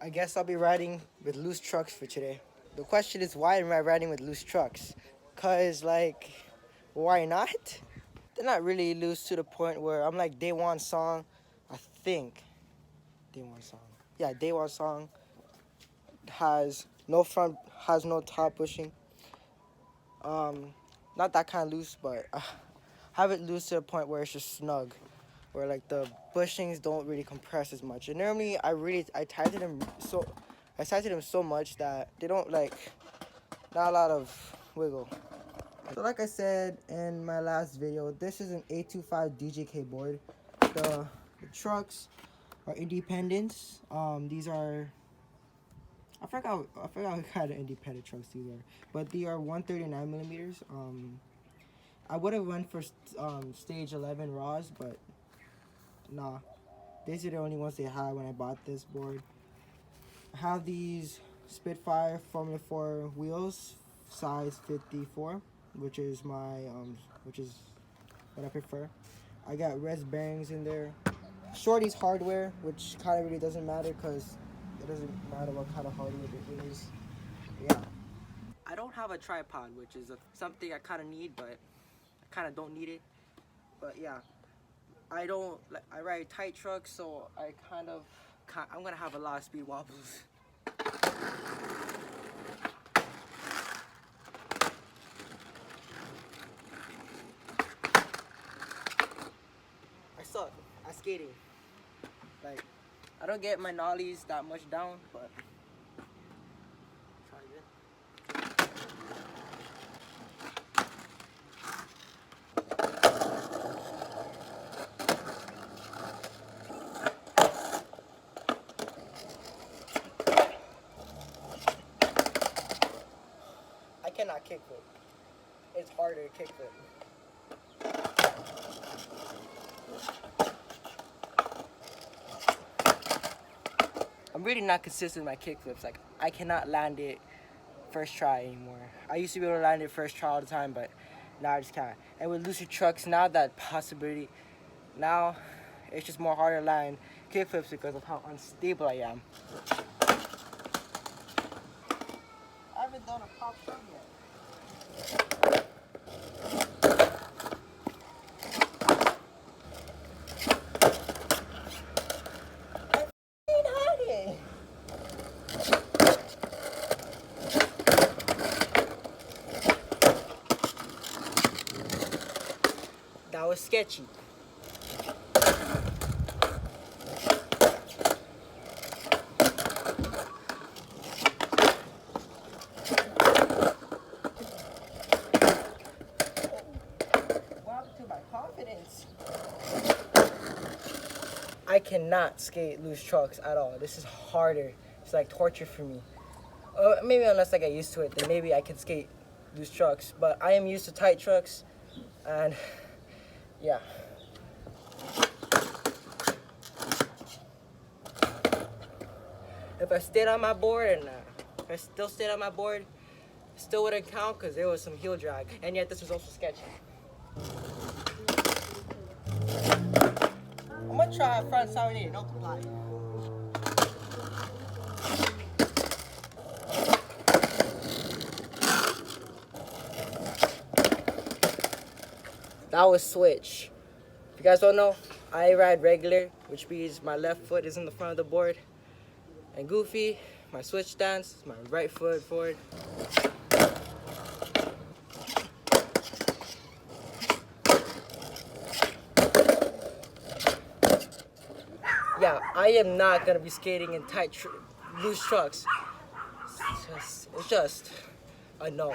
I guess I'll be riding with loose trucks for today. The question is, why am I riding with loose trucks? Cause like, why not? They're not really loose to the point where I'm like day one song. I think day one song. Yeah, day one song has no front, has no top bushing. Not that kind of loose, but have it loose to the point where it's just snug, where like the bushings don't really compress as much. And normally I tighten them so much that they don't like, not a lot of wiggle. So like I said in my last video, this is an 825 DJK board. The trucks are independents. These are, I forgot what kind of independent trucks these are, but they are 139 millimeters. I would have went for stage 11 raws, but nah, these are the only ones they had when I bought this board. I have these Spitfire Formula 4 wheels, size 54, which is which is what I prefer. I got res bearings in there. Shorty's hardware, which kind of really doesn't matter because it doesn't matter what kind of hardware it is. Yeah. I don't have a tripod, which is something I kind of need, but I kind of don't need it. But yeah, I ride tight trucks, so I'm gonna have a lot of speed wobbles. I suck at skating. Like, I don't get my nollies that much down, but try it. I cannot kickflip. It's harder to kickflip. I'm really not consistent with my kickflips. Like, I cannot land it first try anymore. I used to be able to land it first try all the time, but now I just can't. And with looser trucks, now that possibility, now it's just more harder to land kickflips because of how unstable I am. I haven't done a pop shove yet. That was sketchy. What happened to my confidence? I cannot skate loose trucks at all. This is harder. It's like torture for me. Maybe unless I get used to it, then maybe I can skate loose trucks. But I am used to tight trucks, and yeah. If I stayed on my board and if I still stayed on my board, still wouldn't count because there was some heel drag, and yet this was also sketchy. I'm gonna try front 78, no comply. That was switch. If you guys don't know, I ride regular, which means my left foot is in the front of the board. And goofy, my switch stance is my right foot forward. Yeah, I am not gonna be skating in tight, loose trucks. It's just a no.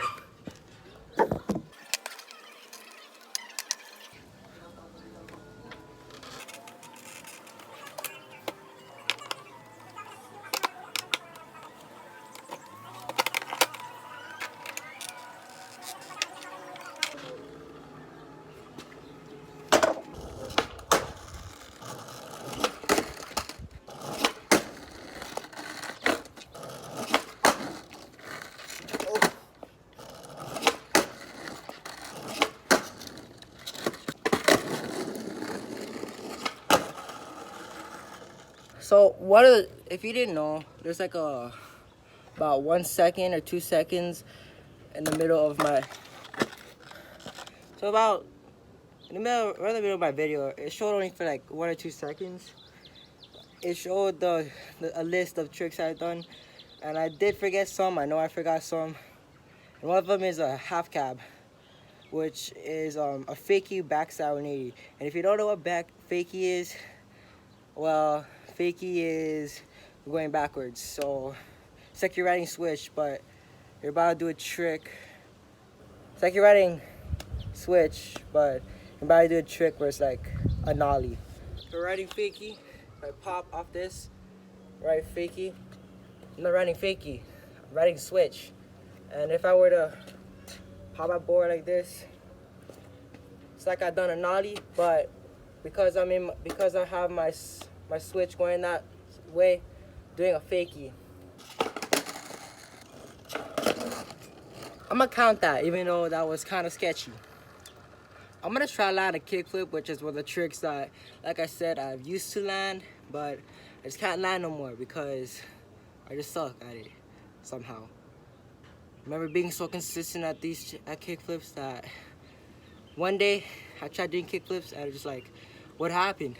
So one of the if you didn't know, there's like about 1 second or 2 seconds in the middle of my, so about in the middle, right in the middle of my video, it showed only for like 1 or 2 seconds. It showed a list of tricks I've done, and I did forget some. I know I forgot some. And one of them is a half cab, which is a fakie backside 180. And if you don't know what fakie is, well, fakie is going backwards. So it's like you're riding switch, but you're about to do a trick. It's like you're riding switch, but you're about to do a trick where it's like a nollie. We're riding fakie. If I pop off this, ride fakie. I'm not riding fakie, I'm riding switch. And if I were to pop my board like this, it's like I've done a nollie, but because I have my switch going that way, doing a fakie. I'm gonna count that, even though that was kind of sketchy. I'm gonna try to land a kickflip, which is one of the tricks that, like I said, I've used to land, but I just can't land no more because I just suck at it somehow. I remember being so consistent at kickflips that one day I tried doing kickflips and I was just like, what happened?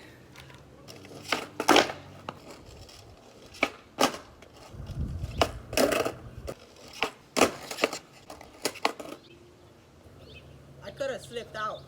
I could have slipped out.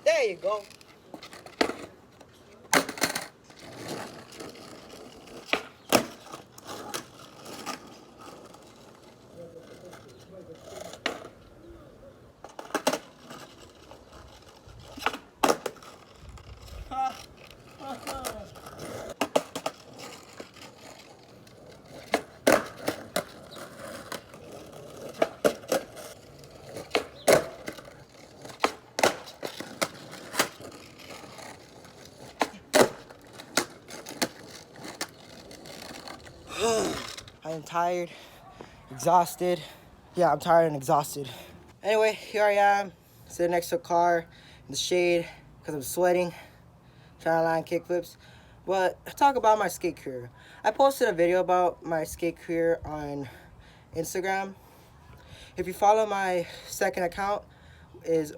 There you go. I am tired, exhausted. Yeah, I'm tired and exhausted. Anyway, here I am, sitting next to a car in the shade because I'm sweating, trying to land kickflips. But talk about my skate career. I posted a video about my skate career on Instagram. If you follow my second account, is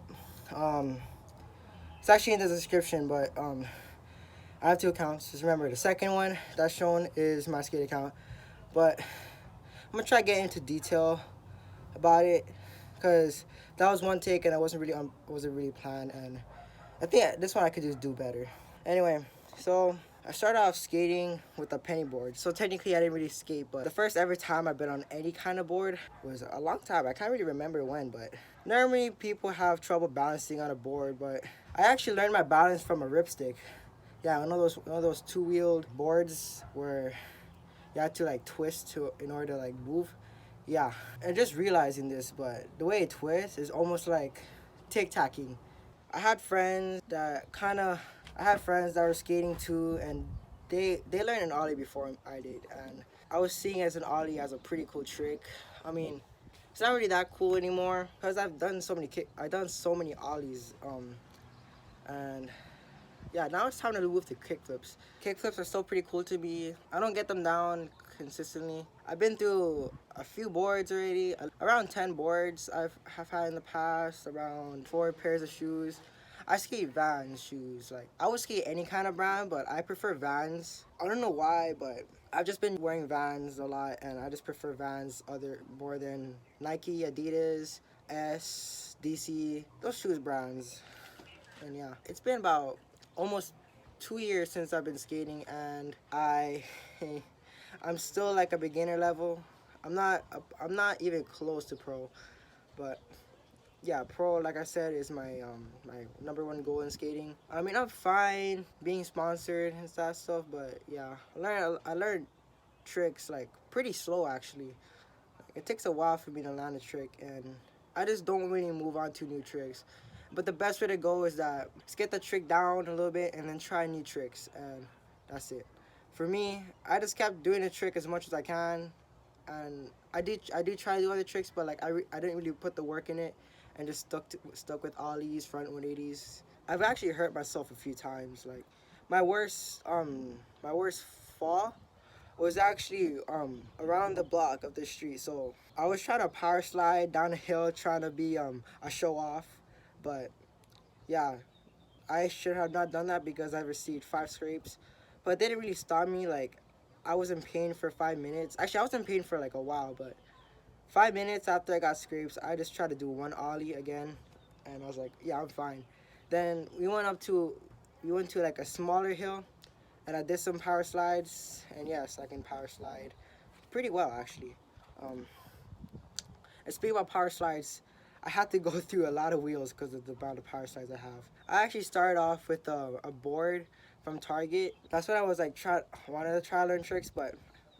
it's actually in the description, but I have two accounts. Just remember, the second one that's shown is my skate account. But I'm gonna try to get into detail about it because that was one take and I wasn't really planned, and I think this one I could just do better. Anyway, so I started off skating with a penny board. So technically I didn't really skate, but the first ever time I've been on any kind of board was a long time. I can't really remember when, but normally people have trouble balancing on a board, but I actually learned my balance from a ripstick. Yeah, one of those two-wheeled boards where you had to like twist in order to like move. Yeah, and just realizing this, but the way it twists is almost like tic-tacking. I had friends that were skating too, and they learned an ollie before I did, and I was seeing as an ollie as a pretty cool trick. I mean, it's not really that cool anymore because I've done so many ollies, and yeah, now it's time to move to kickflips. Kickflips are still pretty cool to me. I don't get them down consistently. I've been through a few boards already. Around 10 boards have had in the past, around 4 pairs of shoes. I skate Vans shoes. Like, I would skate any kind of brand, but I prefer Vans. I don't know why, but I've just been wearing Vans a lot, and I just prefer Vans more than Nike, Adidas, DC, those shoes brands. And yeah, it's been about almost 2 years since I've been skating, and I'm still like a beginner level. I'm not even close to pro, but yeah, pro, like I said, is my number one goal in skating. I mean, I'm fine being sponsored and that stuff, but yeah, I learned tricks like pretty slow actually. It takes a while for me to land a trick, and I just don't really move on to new tricks. But the best way to go is that just get the trick down a little bit and then try new tricks, and that's it. For me, I just kept doing the trick as much as I can, and I do try to do other tricks, but like I didn't really put the work in it, and just stuck with ollies, front 180s. I've actually hurt myself a few times. Like my worst my worst fall was actually around the block of the street. So I was trying to power slide down a hill, trying to be a show off, but yeah, I should have not done that because I received 5 scrapes, but it didn't really stop me. Like I was in pain for 5 minutes. Actually, I was in pain for like a while, but 5 minutes after I got scrapes, I just tried to do one ollie again, and I was like, yeah, I'm fine. Then we went to like a smaller hill, and I did some power slides, and yes, I can power slide pretty well actually. Um, and speaking about power slides, I had to go through a lot of wheels because of the amount of power slides I have. I actually started off with a board from Target. That's what I was like wanted to try learn tricks, but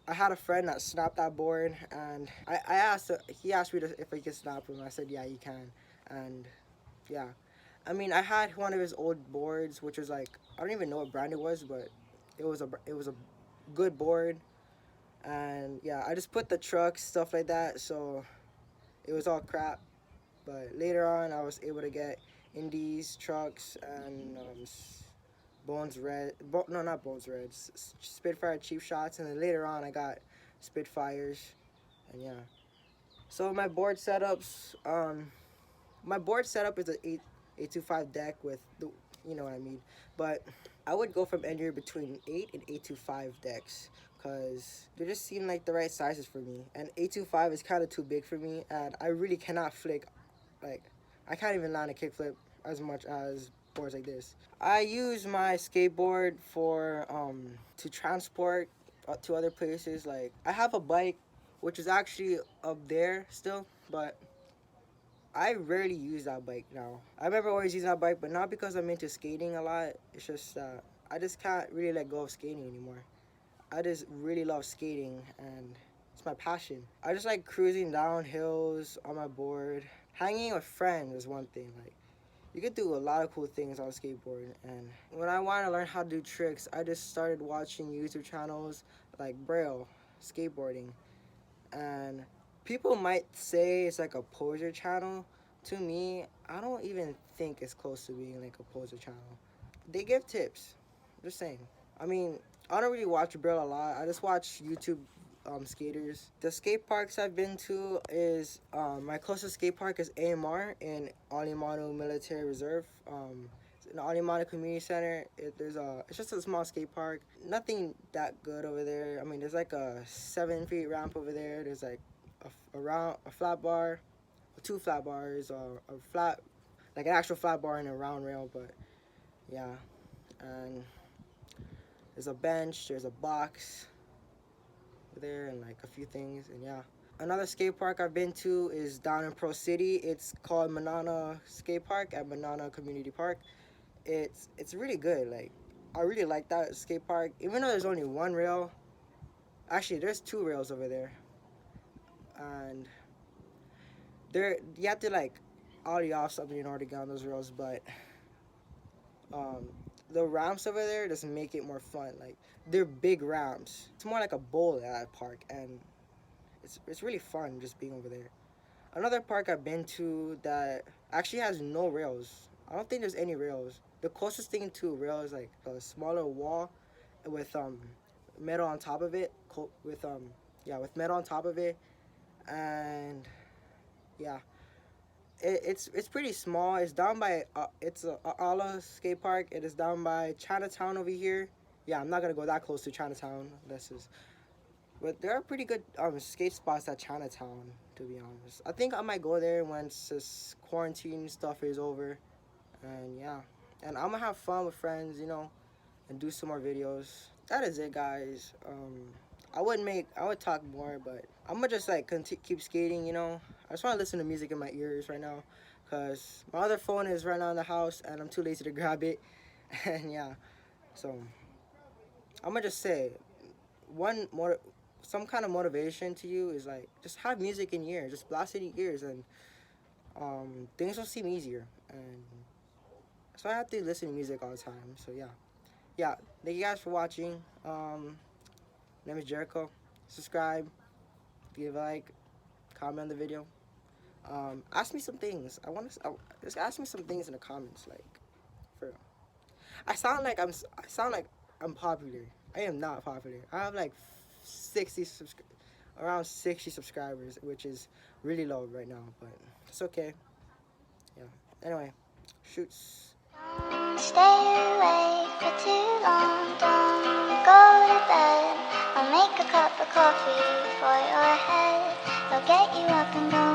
I had a friend that snapped that board, and I asked he asked me if I could snap him. I said yeah, you can, and yeah. I mean, I had one of his old boards, which was like I don't even know what brand it was, but it was a good board, and yeah, I just put the trucks stuff like that, so it was all crap. But later on, I was able to get indies, trucks, and Bones Red. No, not Bones Reds. Spitfire cheap shots, and then later on, I got Spitfires, and yeah. So my board setup is a 825 deck with the, you know what I mean. But I would go from anywhere between 8 and 825 decks, because they just seem like the right sizes for me. And 825 is kind of too big for me, and I really cannot flick. Like, I can't even land a kickflip as much as boards like this. I use my skateboard for to transport to other places. Like I have a bike, which is actually up there still, but I rarely use that bike now. I remember always using that bike, but not because I'm into skating a lot. It's just I just can't really let go of skating anymore. I just really love skating, and it's my passion. I just like cruising down hills on my board. Hanging with friends is one thing. Like you could do a lot of cool things on a skateboard. And when I want to learn how to do tricks, I just started watching YouTube channels like Braille skateboarding, and people might say it's like a poser channel. To me, I don't even think it's close to being like a poser channel. They give tips. Just saying. I mean, I don't really watch Braille a lot. I just watch YouTube skaters. The skate parks I've been to is my closest skate park is AMR in Alimano Military Reserve. It's in the Alimano Community Center. It's just a small skate park. Nothing that good over there. I mean, there's like a 7 feet ramp over there. There's like a flat bar, 2 flat bars, a flat, like an actual flat bar and a round rail. But yeah, and there's a bench. There's a box there, and like a few things, and yeah. Another skate park I've been to is down in Pro City. It's called Manana Skate Park at Manana Community Park. It's really good. Like I really like that skate park. Even though there's only one rail, actually there's 2 rails over there, and you have to like ollie off something in order to get on those rails. But um, the ramps over there just make it more fun. Like they're big ramps. It's more like a bowl at that park, and it's really fun just being over there. Another park I've been to that actually has no rails. I don't think there's any rails. The closest thing to a rail is like a smaller wall with metal on top of it. With metal on top of it, and yeah, it's pretty small. It's down by it's a Ala skate park. It is down by Chinatown over here. Yeah, I'm not gonna go that close to Chinatown. But there are pretty good skate spots at Chinatown, to be honest. I think I might go there once this quarantine stuff is over, and yeah, and I'm gonna have fun with friends, and do some more videos. That is it, guys. I would talk more, but I'm gonna just like keep skating. I just want to listen to music in my ears right now, cause my other phone is right now in the house, and I'm too lazy to grab it, and yeah, so I'm gonna just say one more some kind of motivation to you is like just have music in your ear, just blast it in your ears, and things will seem easier. And so I have to listen to music all the time. So yeah. Thank you guys for watching. Name is Jericho. Subscribe, give a like, comment on the video. Ask me some things. Just ask me some things in the comments, like for real. I sound like I'm popular. I am not popular. I have like 60 around 60 subscribers, which is really low right now, but it's okay. Yeah. Anyway, shoots. Stay awake for too long, don't go to bed. I'll make a cup of coffee for your head. I'll get you up and going.